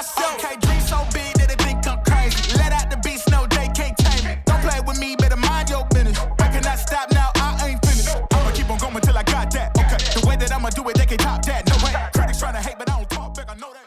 myself. Okay, dream so big that they think I'm crazy. Let out the beast, no, they can't tame me. Don't play with me, better mind your business. I cannot stop now, I ain't finished. I'ma keep on going till I got that. Okay, the way that I'ma do it, they can't top that. No way. Critics trying to hate, but I don't talk back, I know that.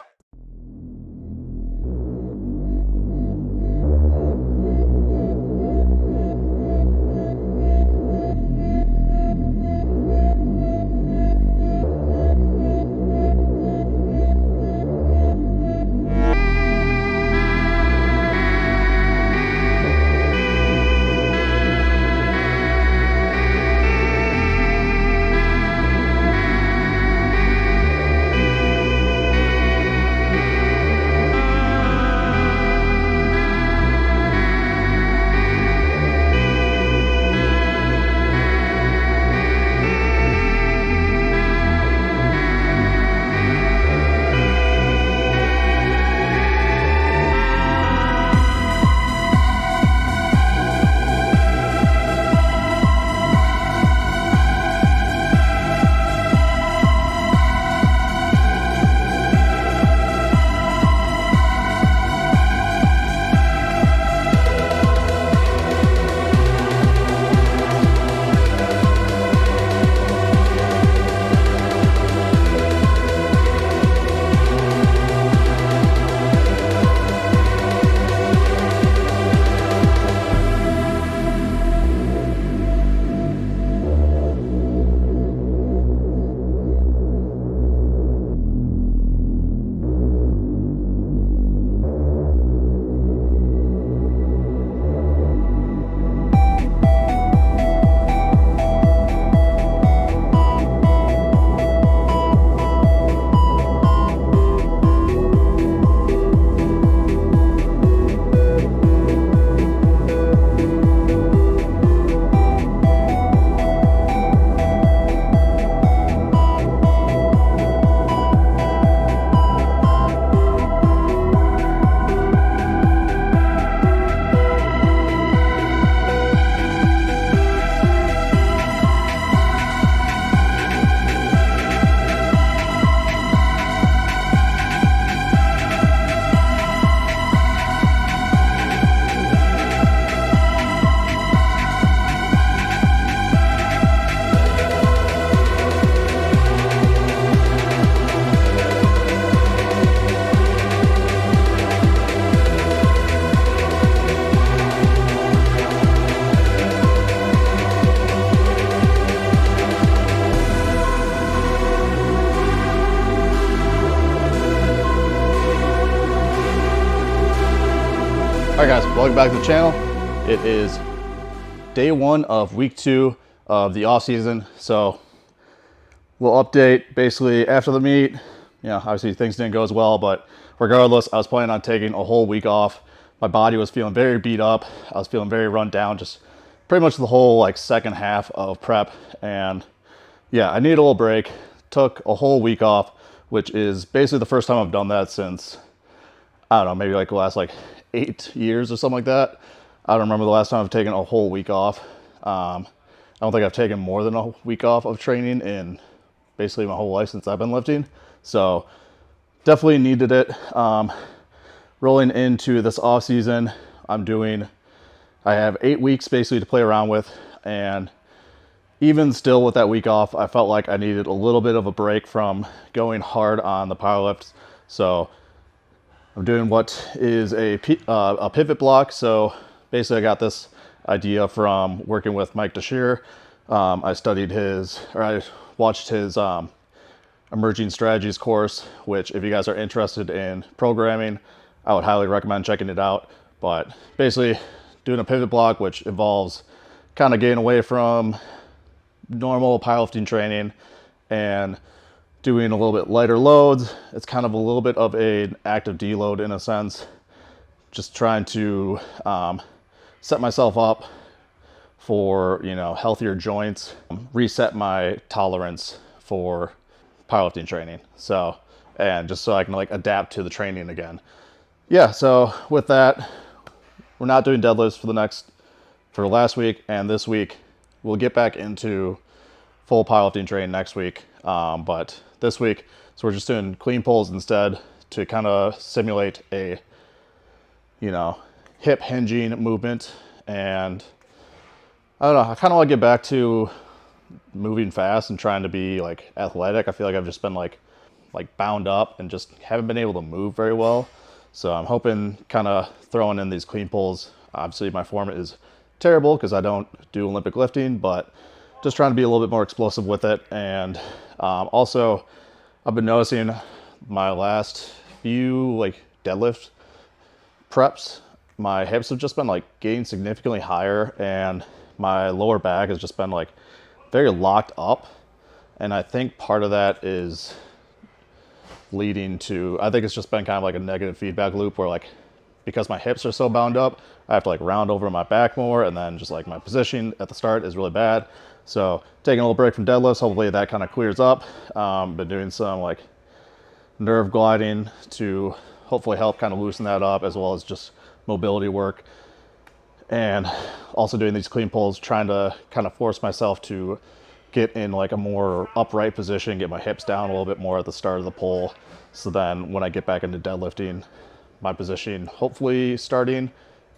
Alright guys, welcome back to the channel. It is day one of week 2 of the off season. So we'll update basically after the meet. You know, obviously things didn't go as well, but regardless, I was planning on taking a whole week off. My body was feeling very beat up. I was feeling very run down, just pretty much the whole like second half of prep. And yeah, I needed a little break. Took a whole week off, which is basically the first time I've done that since, I don't know, maybe like the last like 8 years or something like that. I don't remember the last time I've taken a whole week off. I don't think I've taken more than a week off of training in basically my whole life since I've been lifting. So definitely needed it. Rolling into this off season, I have 8 weeks basically to play around with, and even still with that week off, I felt like I needed a little bit of a break from going hard on the power lifts. So I'm doing what is a pivot block. So basically I got this idea from working with Mike DeShear. I watched his Emerging Strategies course, which if you guys are interested in programming, I would highly recommend checking it out. But basically doing a pivot block, which involves kind of getting away from normal powerlifting training and doing a little bit lighter loads. It's kind of a little bit of an active deload in a sense, just trying to set myself up for, you know, healthier joints, reset my tolerance for powerlifting training. So, and just so I can like adapt to the training again. Yeah, so with that, we're not doing deadlifts for last week and this week. We'll get back into full powerlifting training next week. But this week, so we're just doing clean pulls instead, to kind of simulate a, you know, hip hinging movement. And I don't know, I kind of want to get back to moving fast and trying to be like athletic. I feel like I've just been like bound up and just haven't been able to move very well. So I'm hoping kind of throwing in these clean pulls. Obviously my form is terrible because I don't do Olympic lifting, but just trying to be a little bit more explosive with it. And also I've been noticing my last few like deadlift preps, my hips have just been like getting significantly higher, and my lower back has just been like very locked up. And I think part of that is leading to, I think it's just been kind of like a negative feedback loop where like, because my hips are so bound up, I have to like round over my back more, and then just like my position at the start is really bad. So taking a little break from deadlifts, hopefully that kind of clears up. Been doing some like nerve gliding to hopefully help kind of loosen that up, as well as just mobility work. And also doing these clean pulls, trying to kind of force myself to get in like a more upright position, get my hips down a little bit more at the start of the pull. So then when I get back into deadlifting, my position hopefully starting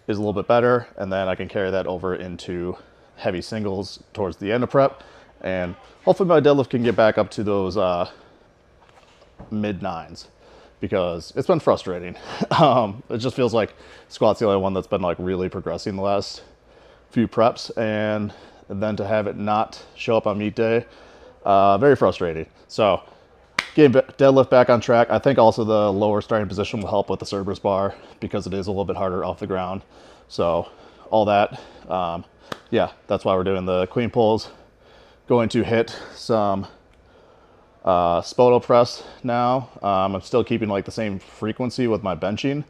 is a little bit better, and then I can carry that over into heavy singles towards the end of prep. And hopefully my deadlift can get back up to those mid nines, because it's been frustrating. It just feels like squat's the only one that's been like really progressing the last few preps, and then to have it not show up on meet day, very frustrating. So getting deadlift back on track. I think also the lower starting position will help with the Cerberus bar, because it is a little bit harder off the ground. So all that, yeah, that's why we're doing the clean pulls. Going to hit some Spoto press now. I'm still keeping like the same frequency with my benching,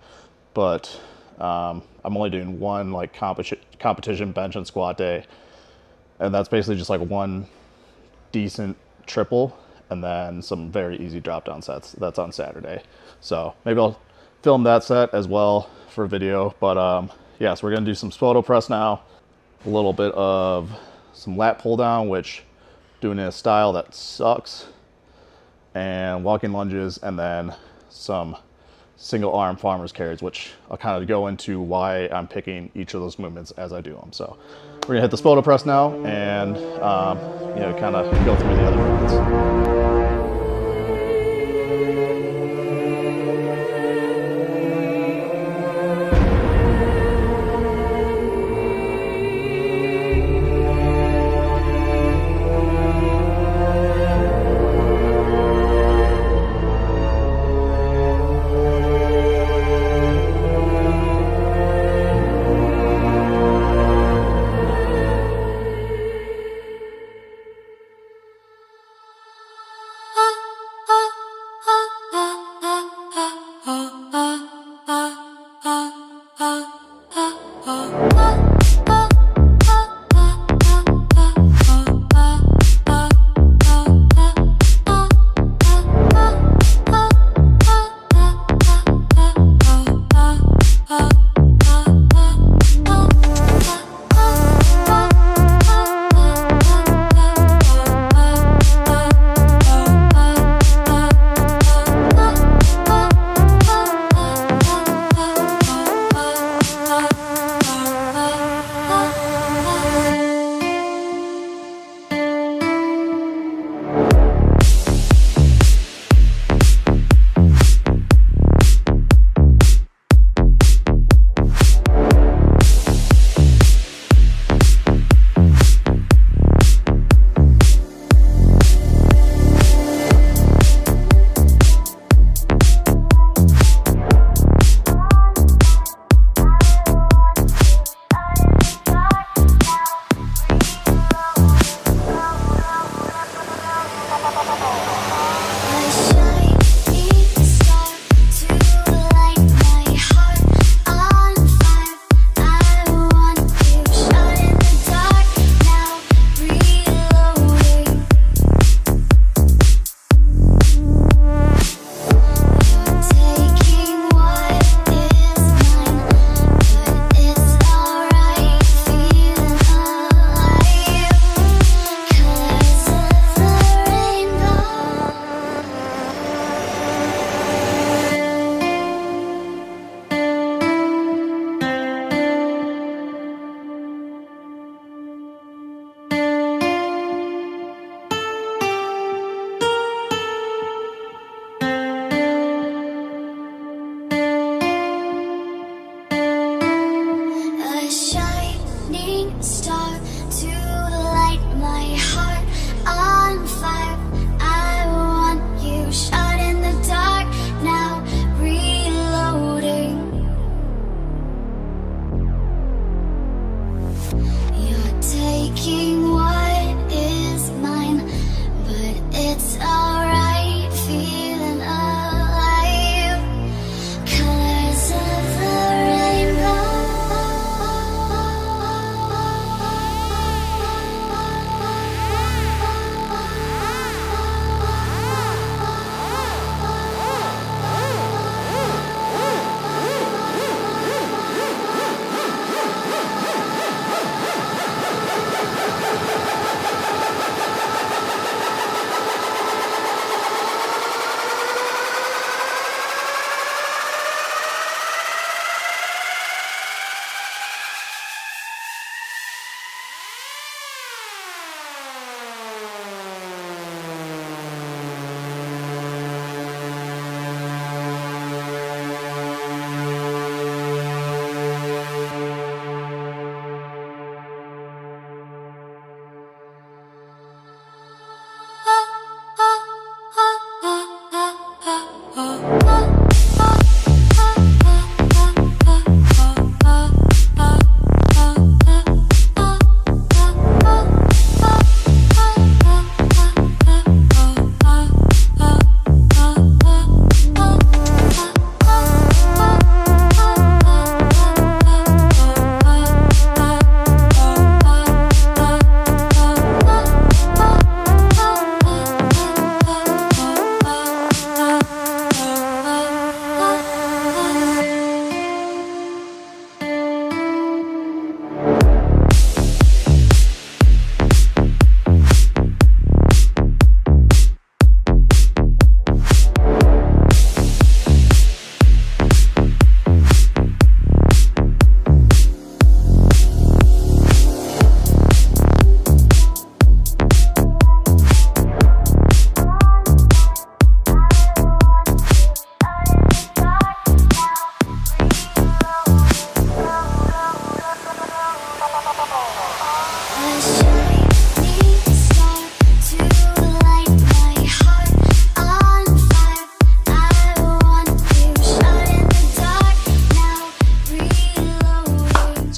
but I'm only doing one like competition bench and squat day, and that's basically just like one decent triple and then some very easy drop down sets. That's on Saturday, so maybe I'll film that set as well for video. But yeah, so we're gonna do some Spoto press now, a little bit of some lat pull down, which doing in a style that sucks, and walking lunges, and then some single arm farmer's carries, which I'll kind of go into why I'm picking each of those movements as I do them. So we're gonna hit the Spoto press now, and you know, kind of go through the other movements.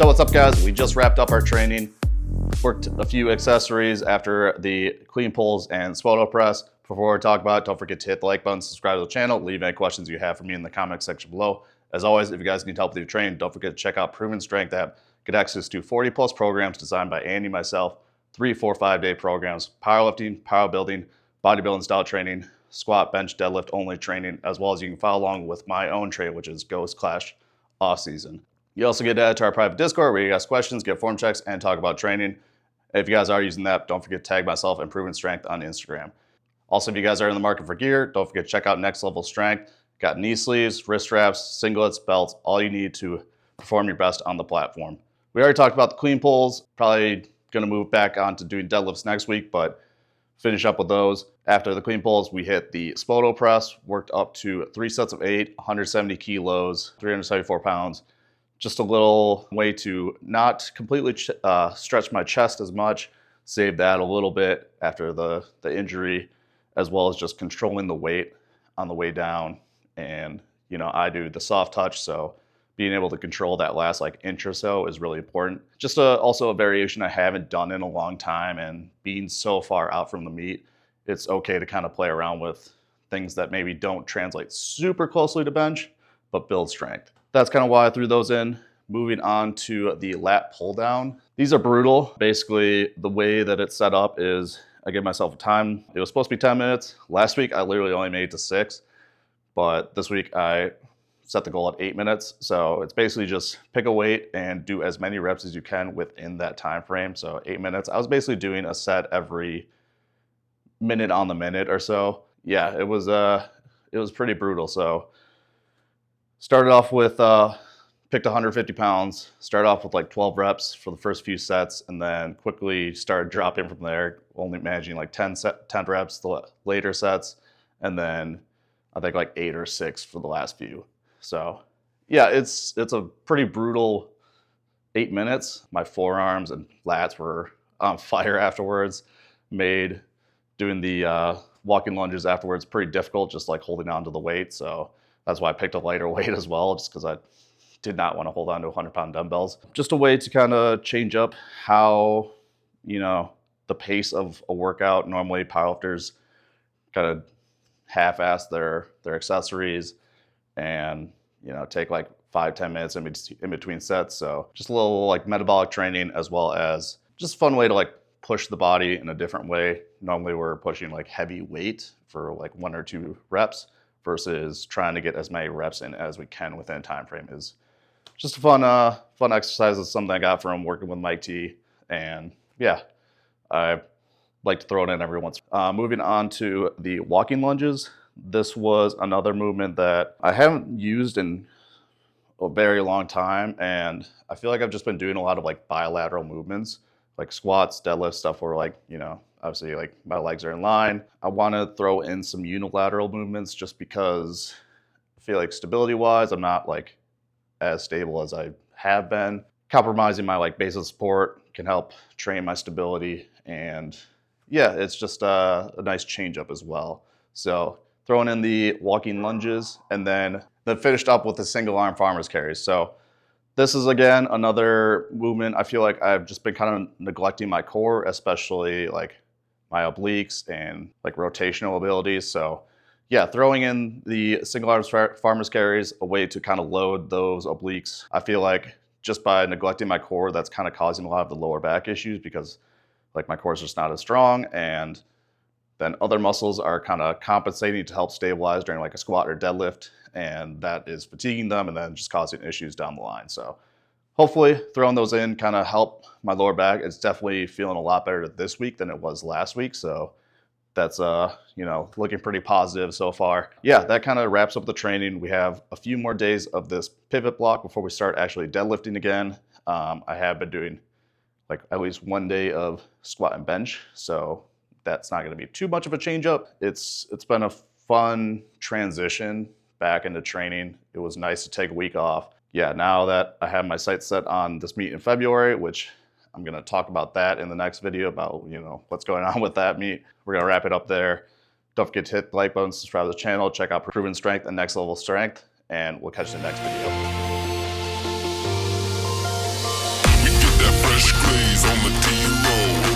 So what's up, guys? We just wrapped up our training. Worked a few accessories after the clean pulls and photo press. Before we talk about it, don't forget to hit the like button, subscribe to the channel, leave any questions you have for me in the comment section below. As always, if you guys need help with your training, don't forget to check out Proven Strength app. Get access to 40 plus programs designed by Andy and myself, 3, 4, 5-day programs, powerlifting, power building, bodybuilding style training, squat, bench, deadlift only training, as well as you can follow along with my own trade, which is Ghost Clash Offseason. You also get added to our private Discord where you ask questions, get form checks, and talk about training. If you guys are using that, don't forget to tag myself and Proven Strength on Instagram. Also, if you guys are in the market for gear, don't forget to check out Next Level Strength. Got knee sleeves, wrist straps, singlets, belts, all you need to perform your best on the platform. We already talked about the clean pulls, probably gonna move back on to doing deadlifts next week, but finish up with those. After the clean pulls, we hit the Spoto press, worked up to 3 sets of 8, 170 kilos, 374 pounds. Just a little way to not completely stretch my chest as much, save that a little bit after the injury, as well as just controlling the weight on the way down. And, you know, I do the soft touch, so being able to control that last like inch or so is really important. Just also a variation I haven't done in a long time, and being so far out from the meet, it's okay to kind of play around with things that maybe don't translate super closely to bench, but build strength. That's kind of why I threw those in. Moving on to the lat pull down. These are brutal. Basically, the way that it's set up is I give myself a time. It was supposed to be 10 minutes. Last week, I literally only made it to 6, but this week I set the goal at 8 minutes. So it's basically just pick a weight and do as many reps as you can within that time frame. So 8 minutes. I was basically doing a set every minute on the minute or so. Yeah, it was pretty brutal. So started off with picked 150 pounds, started off with like 12 reps for the first few sets, and then quickly started dropping from there, only managing like 10 reps the later sets, and then I think like 8 or 6 for the last few. So yeah, it's a pretty brutal 8 minutes. My forearms and lats were on fire afterwards. Made doing the walking lunges afterwards pretty difficult, just like holding on to the weight. So that's why I picked a lighter weight as well, just because I did not want to hold on to 100-pound dumbbells. Just a way to kind of change up how, you know, the pace of a workout. Normally powerlifters kind of half-ass their accessories and, you know, take like 5-10 minutes in between sets. So just a little like metabolic training, as well as just a fun way to like push the body in a different way. Normally we're pushing like heavy weight for like 1 or 2 reps versus trying to get as many reps in as we can within a time frame. Is just a fun exercise. It's something I got from working with Mike T. And yeah, I like to throw it in every once. Moving on to the walking lunges. This was another movement that I haven't used in a very long time, and I feel like I've just been doing a lot of like bilateral movements, like squats, deadlifts, stuff where like, you know, obviously like my legs are in line. I want to throw in some unilateral movements just because I feel like stability wise, I'm not like as stable as I have been. Compromising my like base of support can help train my stability, and yeah, it's just a nice change up as well. So throwing in the walking lunges, and then finished up with the single arm farmer's carries. So this is again another movement. I feel like I've just been kind of neglecting my core, especially like my obliques and like rotational abilities. So yeah, throwing in the single arm farmer's carries, a way to kind of load those obliques. I feel like just by neglecting my core, that's kind of causing a lot of the lower back issues, because like my core is just not as strong, and then other muscles are kind of compensating to help stabilize during like a squat or deadlift, and that is fatiguing them and then just causing issues down the line. So hopefully throwing those in kind of help my lower back. It's definitely feeling a lot better this week than it was last week. So that's you know, looking pretty positive so far. Yeah, that kind of wraps up the training. We have a few more days of this pivot block before we start actually deadlifting again. I have been doing like at least 1 day of squat and bench, so that's not going to be too much of a change up. It's been a fun transition back into training. It was nice to take a week off. Yeah, now that I have my sights set on this meet in February, which I'm going to talk about that in the next video about, you know, what's going on with that meet. We're going to wrap it up there. Don't forget to hit the like button, subscribe to the channel, check out Proven Strength and Next Level Strength, and we'll catch you in the next video. that fresh glaze on the D-roll.